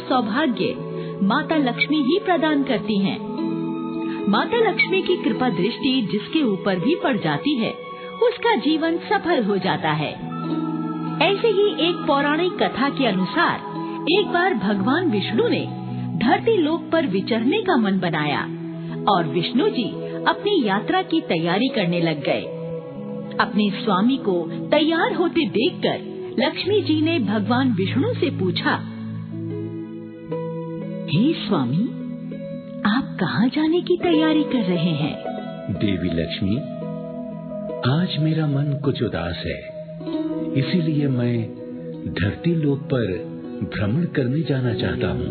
सौभाग्य माता लक्ष्मी ही प्रदान करती हैं। माता लक्ष्मी की कृपा दृष्टि जिसके ऊपर भी पड़ जाती है, उसका जीवन सफल हो जाता है। ऐसे ही एक पौराणिक कथा के अनुसार एक बार भगवान विष्णु ने धरती लोक पर विचरने का मन बनाया और विष्णु जी अपनी यात्रा की तैयारी करने लग गए। अपने स्वामी को तैयार होते देखकर लक्ष्मी जी ने भगवान विष्णु से पूछा, हे स्वामी, आप कहाँ जाने की तैयारी कर रहे हैं? देवी लक्ष्मी, आज मेरा मन कुछ उदास है, इसीलिए मैं धरती लोक पर भ्रमण करने जाना चाहता हूँ।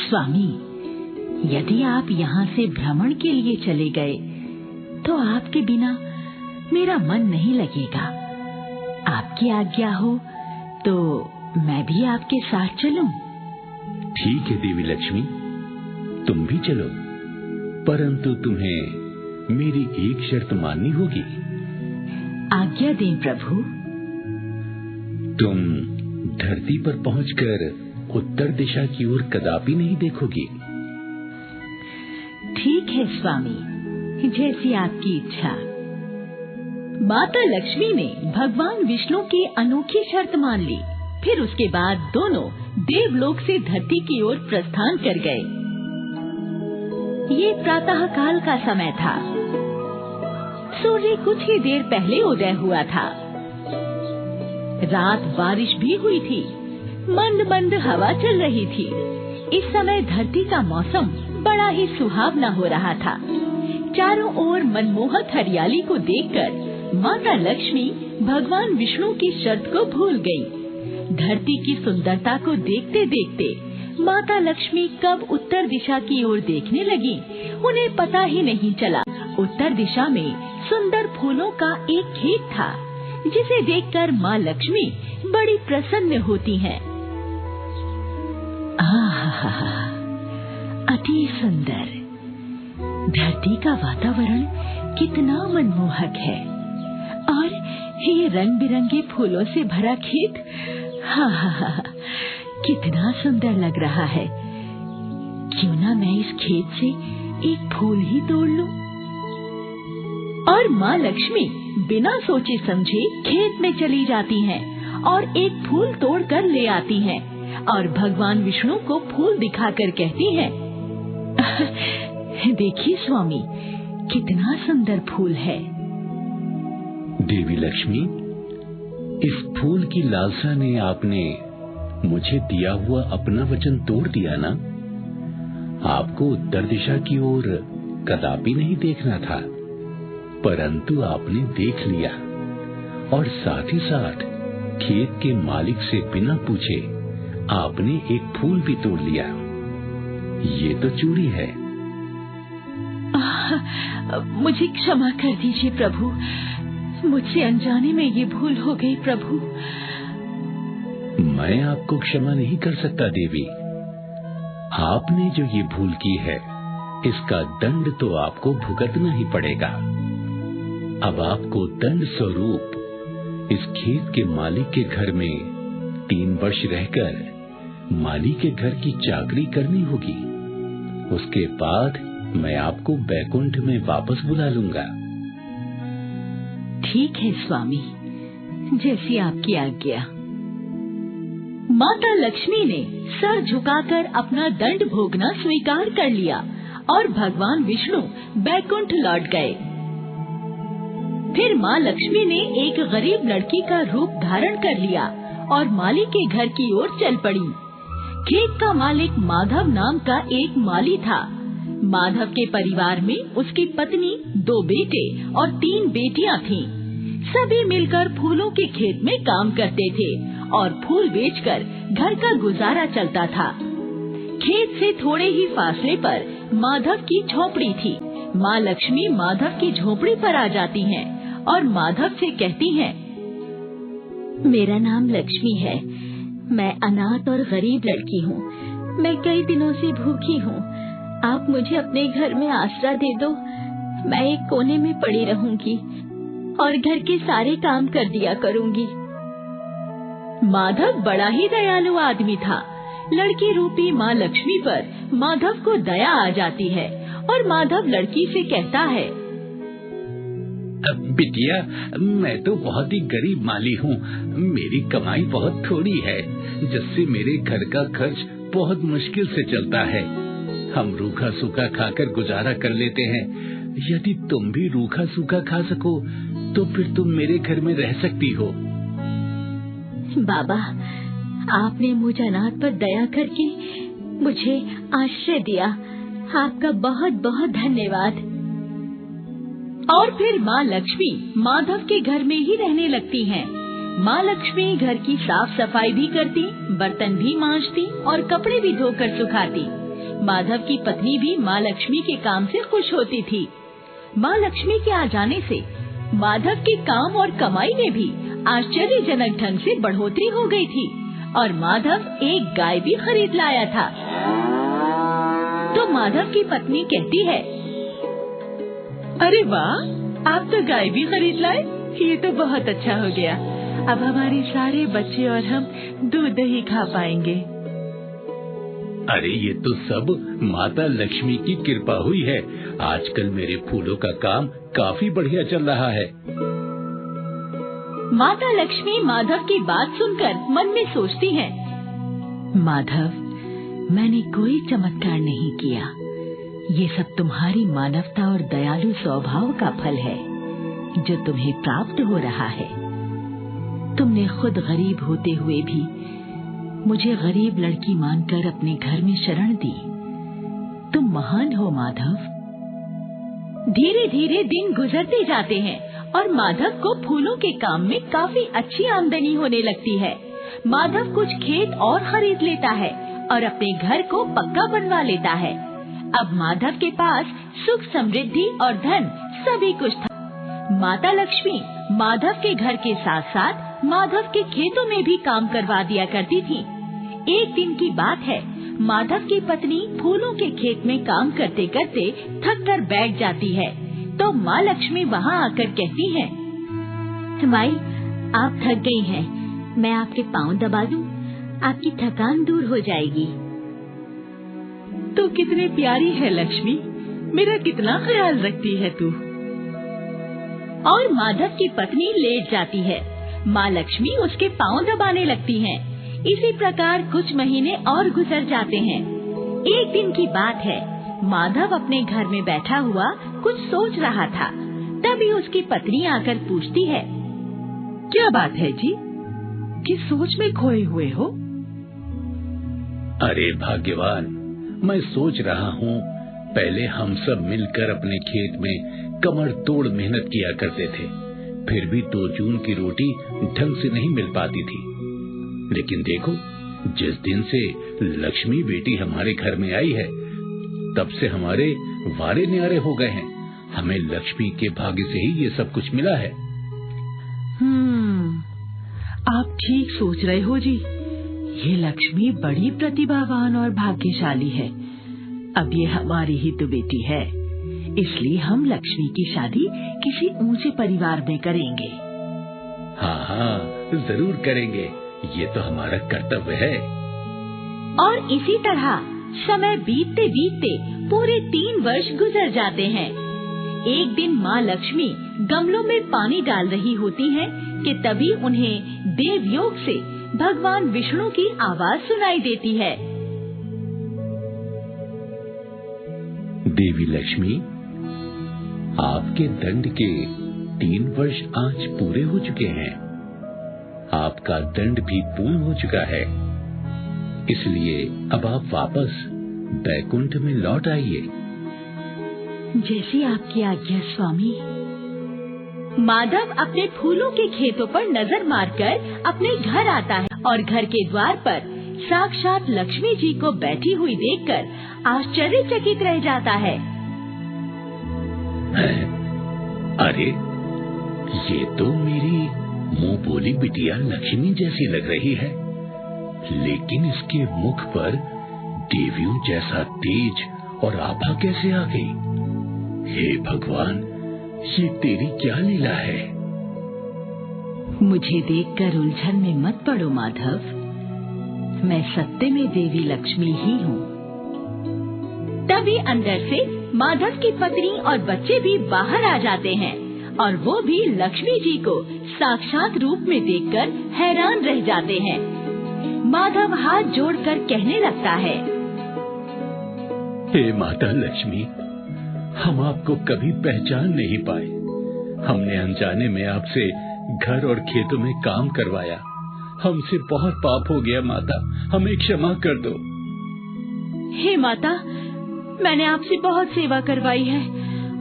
स्वामी, यदि आप यहाँ से भ्रमण के लिए चले गए तो आपके बिना मेरा मन नहीं लगेगा। आपकी आज्ञा हो तो मैं भी आपके साथ चलूं। ठीक है देवी लक्ष्मी, तुम भी चलो, परंतु तुम्हें मेरी एक शर्त माननी होगी। आज्ञा दें प्रभु। तुम धरती पर पहुंचकर उत्तर दिशा की ओर कदापि नहीं देखोगी। ठीक है स्वामी, जैसी आपकी इच्छा। माता लक्ष्मी ने भगवान विष्णु की अनोखी शर्त मान ली। फिर उसके बाद दोनों देवलोक से धरती की ओर प्रस्थान कर गए। ये प्रातः काल का समय था। सूर्य कुछ ही देर पहले उदय हुआ था। रात बारिश भी हुई थी। मंद मंद हवा चल रही थी। इस समय धरती का मौसम बड़ा ही सुहावना हो रहा था। चारों ओर मनमोहक हरियाली को देखकर माता लक्ष्मी भगवान विष्णु की शर्त को भूल गयी। धरती की सुंदरता को देखते देखते माता लक्ष्मी कब उत्तर दिशा की ओर देखने लगी, उन्हें पता ही नहीं चला। उत्तर दिशा में सुंदर फूलों का एक खेत था, जिसे देखकर माँ लक्ष्मी बड़ी प्रसन्न होती हैं। आहा, अति सुंदर। धरती का वातावरण कितना मनमोहक है और ये रंग बिरंगे फूलों से भरा खेत, हाँ, कितना सुंदर लग रहा है। क्यों ना मैं इस खेत से एक फूल ही तोड़ लूं? और माँ लक्ष्मी बिना सोचे समझे खेत में चली जाती हैं और एक फूल तोड़ कर ले आती हैं और भगवान विष्णु को फूल दिखाकर कहती हैं, देखिए स्वामी, कितना सुंदर फूल है। देवी लक्ष्मी, इस फूल की लालसा ने आपने मुझे दिया हुआ अपना वचन तोड़ दिया ना। आपको उत्तर दिशा की ओर कदापि नहीं देखना था, परंतु आपने देख लिया और साथ ही साथ खेत के मालिक से बिना पूछे आपने एक फूल भी तोड़ लिया। ये तो चोरी है। मुझे क्षमा कर दीजिए प्रभु, मुझसे अनजाने में ये भूल हो गई प्रभु। मैं आपको क्षमा नहीं कर सकता देवी। आपने जो ये भूल की है, इसका दंड तो आपको भुगतना ही पड़ेगा। अब आपको दंड स्वरूप इस खेत के मालिक के घर में 3 वर्ष रहकर माली के घर की चाकरी करनी होगी। उसके बाद मैं आपको बैकुंठ में वापस बुला लूंगा। ठीक है स्वामी, जैसी आपकी आज्ञा। माता लक्ष्मी ने सर झुकाकर अपना दंड भोगना स्वीकार कर लिया और भगवान विष्णु बैकुंठ लौट गए। फिर माँ लक्ष्मी ने एक गरीब लड़की का रूप धारण कर लिया और माली के घर की ओर चल पड़ी। खेत का मालिक माधव नाम का एक माली था। माधव के परिवार में उसकी पत्नी, 2 बेटे और 3 बेटियां थीं। सभी मिलकर फूलों के खेत में काम करते थे और फूल बेचकर घर का गुजारा चलता था। खेत से थोड़े ही फासले पर माधव की झोपड़ी थी। माँ लक्ष्मी माधव की झोपड़ी पर आ जाती हैं और माधव से कहती हैं, मेरा नाम लक्ष्मी है। मैं अनाथ और गरीब लड़की हूँ। मैं कई दिनों से भूखी हूँ। आप मुझे अपने घर में आसरा दे दो। मैं एक कोने में पड़ी रहूंगी और घर के सारे काम कर दिया करूंगी। माधव बड़ा ही दयालु आदमी था। लड़की रूपी माँ लक्ष्मी पर माधव को दया आ जाती है और माधव लड़की से कहता है, बिटिया, मैं तो बहुत ही गरीब माली हूँ। मेरी कमाई बहुत थोड़ी है, जिससे मेरे घर का खर्च बहुत मुश्किल से चलता है। हम रूखा सूखा खाकर गुजारा कर लेते हैं। यदि तुम भी रूखा सूखा खा सको तो फिर तुम मेरे घर में रह सकती हो। बाबा, आपने मुझ अनाथ पर दया करके मुझे आश्रय दिया। आपका बहुत बहुत धन्यवाद। और फिर माँ लक्ष्मी माधव के घर में ही रहने लगती हैं। माँ लक्ष्मी घर की साफ सफाई भी करती, बर्तन भी मांजती और कपड़े भी धोकर सुखाती। माधव की पत्नी भी माँ लक्ष्मी के काम से खुश होती थी। माँ लक्ष्मी के आ जाने से माधव के काम और कमाई में भी आश्चर्यजनक ढंग से बढ़ोतरी हो गई थी और माधव एक गाय भी खरीद लाया था। तो माधव की पत्नी कहती है, अरे वाह, आप तो गाय भी खरीद लाए। ये तो बहुत अच्छा हो गया। अब हमारे सारे बच्चे और हम दूध दही खा पाएंगे। अरे ये तो सब माता लक्ष्मी की कृपा हुई है। आजकल मेरे फूलों का काम काफी बढ़िया चल रहा है। माता लक्ष्मी माधव की बात सुनकर मन में सोचती है, माधव, मैंने कोई चमत्कार नहीं किया। ये सब तुम्हारी मानवता और दयालु स्वभाव का फल है जो तुम्हें प्राप्त हो रहा है। तुमने खुद गरीब होते हुए भी मुझे गरीब लड़की मानकर अपने घर में शरण दी। तुम महान हो माधव। धीरे धीरे दिन गुजरते जाते हैं और माधव को फूलों के काम में काफी अच्छी आमदनी होने लगती है। माधव कुछ खेत और खरीद लेता है और अपने घर को पक्का बनवा लेता है। अब माधव के पास सुख, समृद्धि और धन सभी कुछ था। माता लक्ष्मी माधव के घर के साथ साथ माधव के खेतों में भी काम करवा दिया करती थी। एक दिन की बात है, माधव की पत्नी फूलों के खेत में काम करते करते थक कर बैठ जाती है। तो माँ लक्ष्मी वहाँ आकर कहती है, माई, आप थक गई हैं, मैं आपके पाँव दबा दूं, आपकी थकान दूर हो जाएगी। तू कितनी प्यारी है लक्ष्मी, मेरा कितना ख्याल रखती है तू। और माधव की पत्नी लेट जाती है। माँ लक्ष्मी उसके पाँव दबाने लगती हैं। इसी प्रकार कुछ महीने और गुजर जाते हैं। एक दिन की बात है, माधव अपने घर में बैठा हुआ कुछ सोच रहा था। तभी उसकी पत्नी आकर पूछती है, क्या बात है जी, किस सोच में खोए हुए हो? अरे भाग्यवान, मैं सोच रहा हूँ, पहले हम सब मिलकर अपने खेत में कमर तोड़ मेहनत किया करते थे, फिर भी 2 जून की रोटी ढंग से नहीं मिल पाती थी। लेकिन देखो, जिस दिन से लक्ष्मी बेटी हमारे घर में आई है, तब से हमारे वारे न्यारे हो गए हैं। हमें लक्ष्मी के भाग्य से ही ये सब कुछ मिला है। आप ठीक सोच रहे हो जी। ये लक्ष्मी बड़ी प्रतिभावान और भाग्यशाली है। अब ये हमारी ही तो बेटी है, इसलिए हम लक्ष्मी की शादी किसी ऊंचे परिवार में करेंगे। हाँ, जरूर करेंगे। ये तो हमारा कर्तव्य है। और इसी तरह समय बीतते बीतते पूरे 3 वर्ष गुजर जाते हैं। एक दिन माँ लक्ष्मी गमलों में पानी डाल रही होती हैं कि तभी उन्हें देवयोग से भगवान विष्णु की आवाज सुनाई देती है। देवी लक्ष्मी, आपके दंड के 3 वर्ष आज पूरे हो चुके हैं। आपका दंड भी पूर्ण हो चुका है, इसलिए अब आप वापस बैकुंठ में लौट आइए। जैसी आपकी आज्ञा स्वामी। माधव अपने फूलों के खेतों पर नजर मारकर अपने घर आता है और घर के द्वार पर साक्षात लक्ष्मी जी को बैठी हुई देखकर आश्चर्यचकित रह जाता है। अरे, ये तो मेरी मुंह बोली बिटिया लक्ष्मी जैसी लग रही है, लेकिन इसके मुख पर देवियों जैसा तेज और आभा कैसे आ गई? हे भगवान, ये तेरी क्या लीला है? मुझे देखकर उलझन में मत पड़ो माधव। मैं सत्य में देवी लक्ष्मी ही हूँ। तभी अंदर से माधव की पत्नी और बच्चे भी बाहर आ जाते हैं और वो भी लक्ष्मी जी को साक्षात रूप में देखकर हैरान रह जाते हैं। माधव हाथ जोड़कर कहने लगता है, हे माता लक्ष्मी, हम आपको कभी पहचान नहीं पाए। हमने अनजाने में आपसे घर और खेतों में काम करवाया। हमसे बहुत पाप हो गया माता, हमें क्षमा कर दो। हे माता, मैंने आपसे बहुत सेवा करवाई है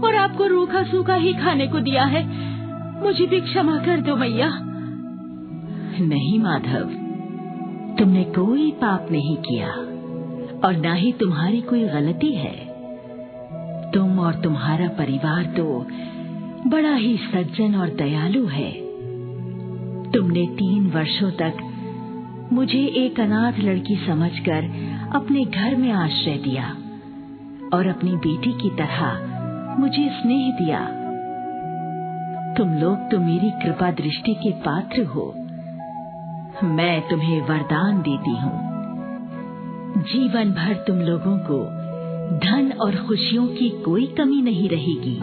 और आपको रूखा सूखा ही खाने को दिया है। मुझे भी क्षमा कर दो मैया। नहीं माधव, तुमने कोई पाप नहीं किया और ना ही तुम्हारी कोई गलती है। तुम और तुम्हारा परिवार तो बड़ा ही सज्जन और दयालु है। तुमने 3 वर्षों तक मुझे एक अनाथ लड़की समझकर अपने घर में आश्रय दिया और अपनी बेटी की तरह मुझे स्नेह दिया। तुम लोग तो मेरी कृपा दृष्टि के पात्र हो। मैं तुम्हें वरदान देती हूँ, जीवन भर तुम लोगों को धन और खुशियों की कोई कमी नहीं रहेगी।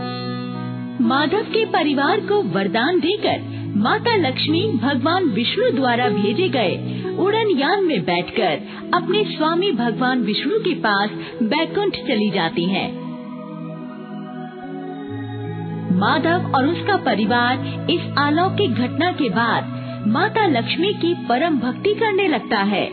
माधव के परिवार को वरदान देकर माता लक्ष्मी भगवान विष्णु द्वारा भेजे गए उड़न यान में बैठकर अपने स्वामी भगवान विष्णु के पास बैकुंठ चली जाती हैं। माधव और उसका परिवार इस अलौकिक घटना के बाद माता लक्ष्मी की परम भक्ति करने लगता है।